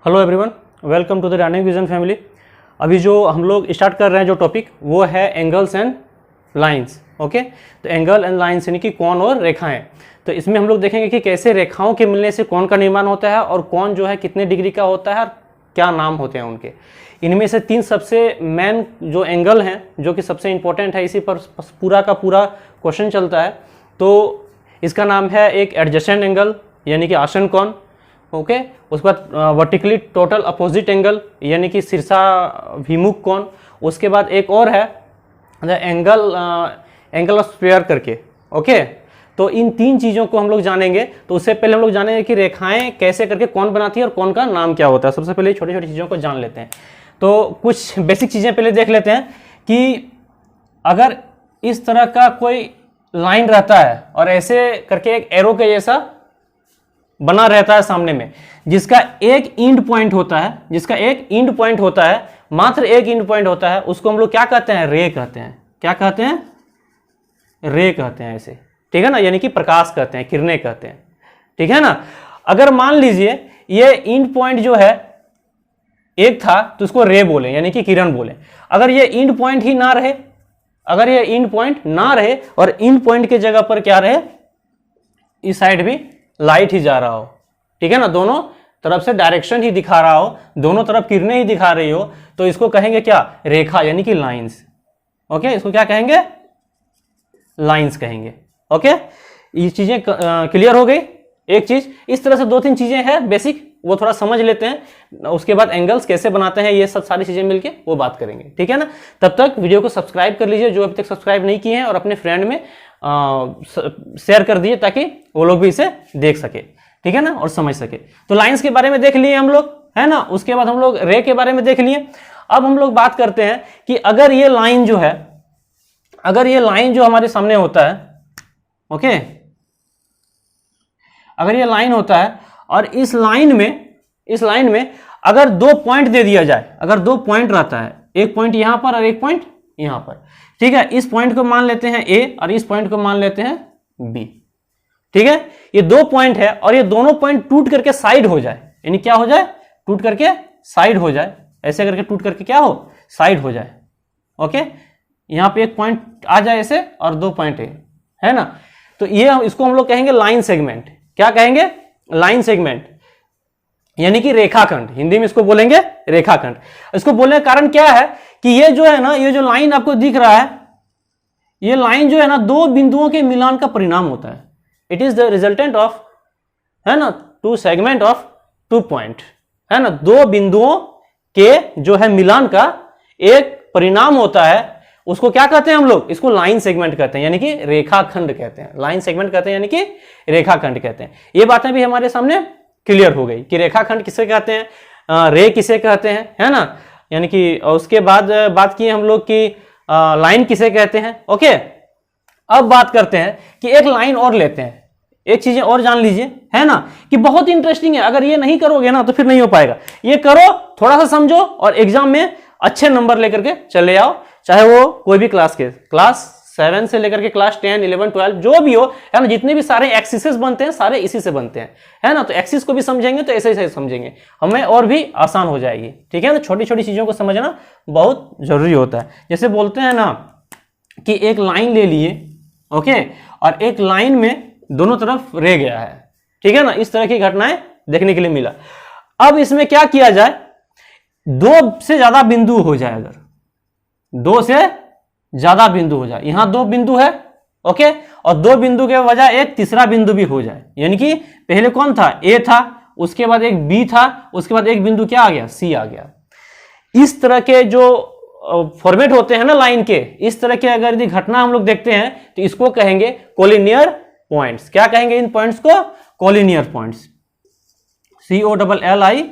Hello everyone, welcome to the dynamic vision family. अभी जो हम लोग स्टार्ट कर रहे हैं जो टॉपिक वो है एंगल्स एंड लाइंस। ओके, तो एंगल एंड लाइंस यानी कि कोण और रेखाएं। तो इसमें हम लोग देखेंगे कि कैसे रेखाओं के मिलने से कोण का निर्माण होता है और कोण जो है कितने डिग्री का होता है और क्या नाम होते हैं उनके। इनमें से तीन सबसे मेन जो एंगल हैं जो कि सबसे इंपॉर्टेंट है, इसी पर पूरा का पूरा क्वेश्चन चलता है। तो इसका नाम है एक एडजेसेंट एंगल यानी कि आसन कोण। ओके, उसके बाद वर्टिकली टोटल अपोजिट एंगल यानी कि शीर्षाभिमुख कोण। उसके बाद एक और है एंगल ऑफ स्क्वायर करके। ओके, तो इन तीन चीज़ों को हम लोग जानेंगे। तो उससे पहले हम लोग जानेंगे कि रेखाएं कैसे करके कोण बनाती है और कोण का नाम क्या होता है। सबसे पहले छोटी छोटी चीज़ों को जान लेते हैं। तो कुछ बेसिक चीज़ें पहले देख लेते हैं कि अगर इस तरह का कोई लाइन रहता है और ऐसे करके एक एरो के जैसा बना रहता है सामने में, जिसका एक एंड पॉइंट होता है, मात्र एक एंड पॉइंट होता है, उसको हम लोग क्या कहते हैं? रे कहते हैं। क्या कहते हैं? रे कहते हैं ऐसे, ठीक है ना, यानी कि प्रकाश कहते हैं, किरणें कहते हैं, ठीक है ना। अगर मान लीजिए ये एंड पॉइंट जो है एक था तो उसको रे बोले यानी कि किरण बोले। अगर ये एंड पॉइंट ही ना रहे, और एंड पॉइंट के जगह पर क्या रहे, इस साइड भी लाइट ही जा रहा हो, ठीक है ना, दोनों तरफ से डायरेक्शन ही दिखा रहा हो, दोनों तरफ किरणें ही दिखा रही हो, तो इसको कहेंगे क्या? रेखा यानी कि लाइंस। ओके, इसको क्या कहेंगे? लाइंस कहेंगे। ओके, ये चीजें क्लियर हो गई। एक चीज इस तरह से दो तीन चीजें हैं बेसिक, वो थोड़ा समझ लेते हैं। उसके बाद एंगल्स कैसे बनाते हैं, ये सब सारी चीजें मिलके वो बात करेंगे, ठीक है ना। तब तक वीडियो को सब्सक्राइब कर लीजिए जो अभी तक सब्सक्राइब नहीं किए हैं, और अपने फ्रेंड में शेयर कर दीजिए ताकि वो लोग भी इसे देख सके, ठीक है ना, और समझ सके। तो लाइंस के बारे में देख लिए हम लोग, है ना। उसके बाद हम लोग रे के बारे में देख लिए। अब हम लोग बात करते हैं कि अगर ये लाइन जो हमारे सामने होता है, ओके, अगर ये लाइन होता है और इस लाइन में अगर दो पॉइंट दे दिया जाए, अगर दो पॉइंट रहता है, एक पॉइंट यहां पर और एक पॉइंट यहां पर, ठीक है, इस पॉइंट को मान लेते हैं ए और इस पॉइंट को मान लेते हैं बी, ठीक है। ये दो पॉइंट है और ये दोनों पॉइंट टूट करके साइड हो जाए, यानी क्या हो जाए? टूट करके साइड हो जाए, ऐसे करके टूट करके क्या हो? साइड हो जाए। ओके, यहां पे एक पॉइंट आ जाए ऐसे और दो पॉइंट है ना, तो ये इसको हम लोग कहेंगे लाइन सेगमेंट। क्या कहेंगे? लाइन सेगमेंट यानी कि रेखाखंड, हिंदी में इसको बोलेंगे रेखाखंड। इसको बोलने का कारण क्या है कि ये जो है ना, ये जो लाइन आपको दिख रहा है, ये लाइन जो है ना, दो बिंदुओं के मिलान का परिणाम होता है। It is the resultant of, है ना, two segment of two point, है ना, दो बिंदुओं के जो है मिलान का एक परिणाम होता है। उसको क्या कहते हैं हम लोग? इसको लाइन सेगमेंट कहते हैं, यानी कि रेखाखंड कहते हैं। लाइन सेगमेंट कहते हैं यानी कि रेखाखंड कहते हैं। ये बातें भी हमारे सामने क्लियर हो गई कि रेखाखंड किसे कहते हैं, रे किसे कहते हैं, है ना, यानी कि उसके बाद बात की हम लोग की लाइन किसे कहते हैं। ओके, अब बात करते हैं कि एक लाइन और लेते हैं, एक चीजें और जान लीजिए, है ना, कि बहुत इंटरेस्टिंग है। अगर ये नहीं करोगे ना तो फिर नहीं हो पाएगा। ये करो, थोड़ा सा समझो और एग्जाम में अच्छे नंबर लेकर के चले आओ, चाहे वो कोई भी क्लास 7 से लेकर के क्लास 10, 11, 12 जो भी हो, है ना। जितने भी सारे एक्सिसेस बनते हैं सारे इसी से बनते हैं, है ना। तो एक्सिस को भी समझेंगे तो ऐसे ही समझेंगे, हमें और भी आसान हो जाएगी, ठीक है ना। छोटी छोटी चीजों को समझना बहुत जरूरी होता है। जैसे बोलते हैं ना कि एक लाइन ले लिए, ओके, और एक लाइन में दोनों तरफ रह गया है, ठीक है ना। इस तरह की घटनाएं देखने के लिए मिला। अब इसमें क्या किया जाए? दो से ज्यादा बिंदु हो जाए, अगर दो से ज्यादा बिंदु हो जाए, यहां दो बिंदु है, ओके, और दो बिंदु के बजाय एक तीसरा बिंदु भी हो जाए, यानी कि पहले कौन था? ए था, उसके बाद एक बी था, उसके बाद एक बिंदु क्या आ गया? सी आ गया। इस तरह के जो फॉर्मेट होते हैं ना लाइन के, इस तरह के अगर यदि घटना हम लोग देखते हैं तो इसको कहेंगे कोलिनियर पॉइंट्स। क्या कहेंगे इन पॉइंट्स को? Collinear points. COLLINEAR,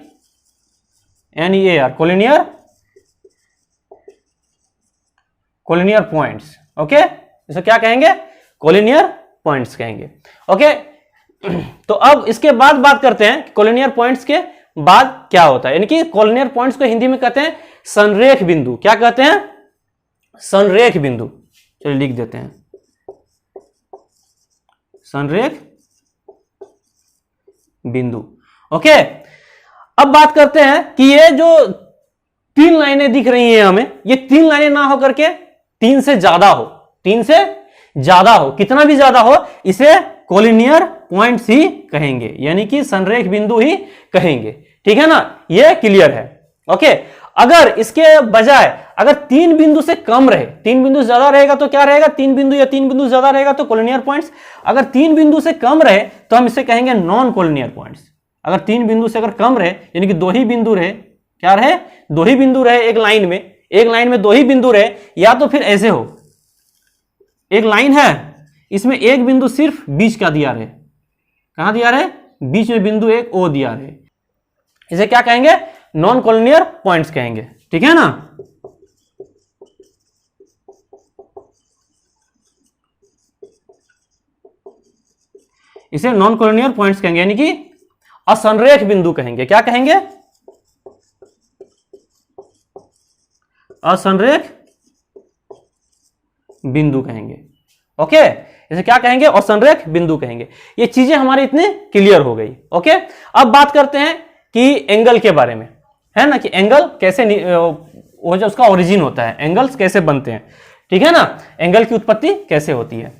collinear points. Okay, इसको क्या कहेंगे? कोलिनियर पॉइंट्स कहेंगे। ओके, तो अब इसके बाद बात करते हैं कोलिनियर पॉइंट्स के बाद क्या होता है, यानी कि कोलिनियर पॉइंट्स को हिंदी में कहते हैं संरेख बिंदु। क्या कहते हैं? संरेख बिंदु। चलिए लिख देते हैं, संरेख बिंदु। ओके, अब बात करते हैं कि ये जो 3 लाइनें दिख रही हैं हमें, ये 3 लाइनें ना होकर के 3 से ज्यादा हो, 3 से ज्यादा हो, कितना भी ज्यादा हो, इसे कोलिनियर पॉइंट्स ही कहेंगे, यानी कि संरेख बिंदु ही कहेंगे। ठीक है ना, ये क्लियर है। ओके, अगर इसके बजाय अगर 3 बिंदु से कम रहे, 3 बिंदु से ज्यादा रहेगा तो क्या रहेगा, 3 बिंदु या 3 बिंदु से ज्यादा रहेगा तो कोलिनियर पॉइंट्स। अगर 3 बिंदु से कम रहे तो हम इसे कहेंगे नॉन कोलिनियर पॉइंट्स। अगर 3 बिंदु से अगर कम रहे, यानी कि 2 ही बिंदु रहे, क्या रहे, 2 ही बिंदु रहे एक लाइन में, एक लाइन में 2 ही बिंदु रहे, या तो फिर ऐसे हो, एक लाइन है, इसमें एक बिंदु सिर्फ बीच का दिया रहे, कहां दिया रहे, बीच में बिंदु एक ओ दिया रहे, इसे क्या कहेंगे, नॉन कोलिनियर पॉइंट्स कहेंगे। ठीक है ना, इसे नॉन कोलिनियर पॉइंट्स कहेंगे, यानी कि असंरेख बिंदु कहेंगे। क्या कहेंगे, असंरेख बिंदु कहेंगे। ओके, इसे क्या कहेंगे, असंरेख बिंदु कहेंगे। ये चीजें हमारी इतने क्लियर हो गई। ओके, अब बात करते हैं कि एंगल के बारे में, है ना, कि एंगल कैसे वो जो उसका ओरिजिन होता है, एंगल्स कैसे बनते हैं। ठीक है ना, एंगल की उत्पत्ति कैसे होती है।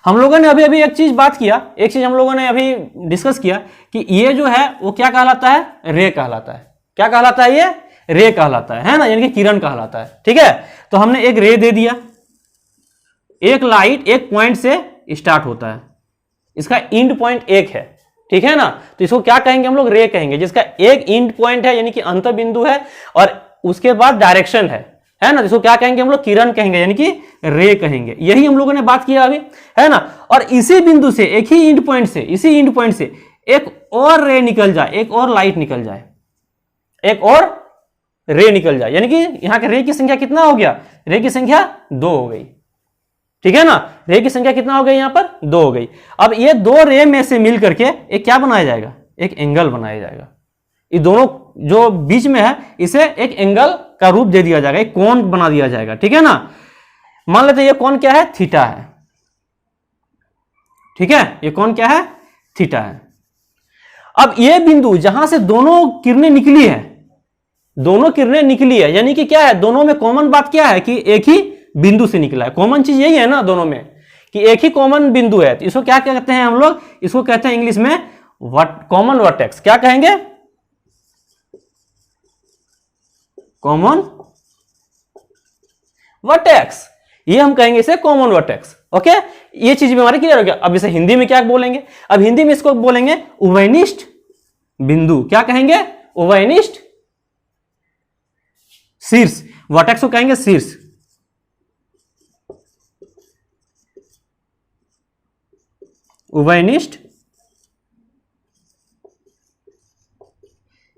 हम लोगों ने अभी अभी एक चीज बात किया, एक चीज हम लोगों ने अभी डिस्कस किया कि ये जो है वो क्या कहलाता है, रे कहलाता है। क्या कहलाता है, ये रे कहलाता है ना, यानी कि किरण कहलाता है। ठीक है, तो हमने एक रे दे दिया, एक लाइट एक पॉइंट से स्टार्ट होता है, इसका एंड पॉइंट एक है। ठीक है ना, तो इसको क्या कहेंगे, हम लोग रे कहेंगे, जिसका एक एंड पॉइंट है, यानी कि अंत बिंदु है, और उसके बाद डायरेक्शन है ना, जिसको क्या कहेंगे, हम लोग किरण कहेंगे, यानी कि रे कहेंगे। यही हम लोगों ने बात किया अभी, है ना। और इसी बिंदु से, एक ही एंड पॉइंट से, इसी एंड पॉइंट से एक और रे निकल जाए, एक और लाइट निकल जाए, एक और रे निकल जाए, यानी कि यहां के रे की संख्या कितना हो गया, रे की संख्या 2 हो गई। ठीक है ना, रे की संख्या कितना हो गई, यहां पर 2 हो गई। अब ये 2 रे में से मिल करके एक क्या बनाया जाएगा, एक एंगल बनाया जाएगा। ये दोनों जो बीच में है, इसे एक एंगल का रूप दे दिया जाएगा, एक कोण बना दिया जाएगा। ठीक है ना, मान लेते हैं ये कोण क्या है, थीटा है। ठीक है, ये कोण क्या है, थीटा है। अब ये बिंदु जहां से दोनों किरणें निकली है, दोनों किरणें निकली है, यानी कि क्या है, दोनों में कॉमन बात क्या है कि एक ही बिंदु से निकला है। कॉमन चीज यही है ना दोनों में, कि एक ही कॉमन बिंदु है। तो इसको क्या कहते हैं हम लोग, इसको कहते हैं इंग्लिश में कॉमन वर्टेक्स। क्या कहेंगे, कॉमन वर्टेक्स, ये हम कहेंगे इसे कॉमन वर्टेक्स। ओके, ये चीज भी हमारे क्लियर हो गया। अब इसे हिंदी में क्या बोलेंगे, अब हिंदी में इसको बोलेंगे उभयनिष्ठ बिंदु। क्या कहेंगे, उभयनिष्ठ शीर्ष, वर्टेक्स को कहेंगे शीर्ष। उभयनिष्ठ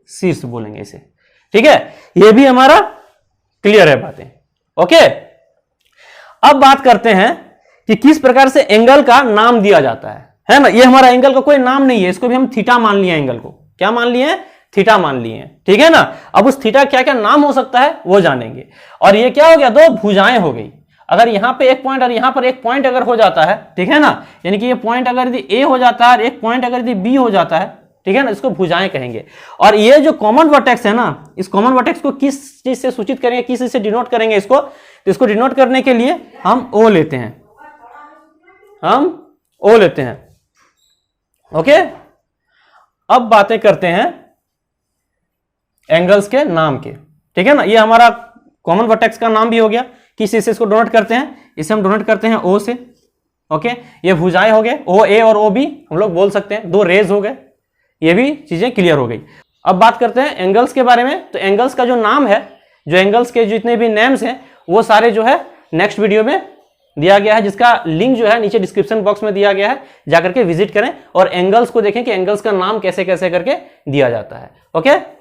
शीर्ष बोलेंगे इसे। ठीक है, ये भी हमारा क्लियर है बातें। ओके, अब बात करते हैं कि किस प्रकार से एंगल का नाम दिया जाता है ना। ये हमारा एंगल का कोई नाम नहीं है, इसको भी हम थीटा मान लिया, एंगल को क्या मान लिए, थीटा मान लिए। ठीक है ना, अब उस थीटा क्या क्या नाम हो सकता है वो जानेंगे। और ये क्या हो गया, 2 भुजाएं हो गई। अगर यहां पे एक पॉइंट और यहां पर एक पॉइंट अगर हो जाता है, ठीक है ना, यानी कि ये पॉइंट अगर यदि ए हो जाता है और एक पॉइंट अगर यदि बी हो जाता है, ठीक है ना, इसको भुजाएं कहेंगे। और ये जो कॉमन वर्टेक्स है ना, इस कॉमन वर्टेक्स को किस चीज से सूचित करेंगे, किस चीज से डिनोट करेंगे इसको, तो इसको डिनोट करने के लिए हम ओ लेते हैं, हम ओ लेते हैं। ओके, अब बातें करते हैं एंगल्स के नाम के। ठीक है ना, ये हमारा कॉमन वर्टेक्स का नाम भी हो गया, किस चीज से इसको डोनेट करते हैं, इसे हम डोनेट करते हैं ओ से। ओके, ये भुजाएं हो गए, ओ ए और ओ बी हम लोग बोल सकते हैं, 2 रेज हो गए। ये भी चीजें क्लियर हो गई। अब बात करते हैं एंगल्स के बारे में। तो एंगल्स का जो नाम है, जो एंगल्स के जितने भी नेम्स हैं, वो सारे जो है नेक्स्ट वीडियो में दिया गया है, जिसका लिंक जो है नीचे डिस्क्रिप्शन बॉक्स में दिया गया है, जाकर के विजिट करें और एंगल्स को देखें कि एंगल्स का नाम कैसे कैसे करके दिया जाता है। ओके,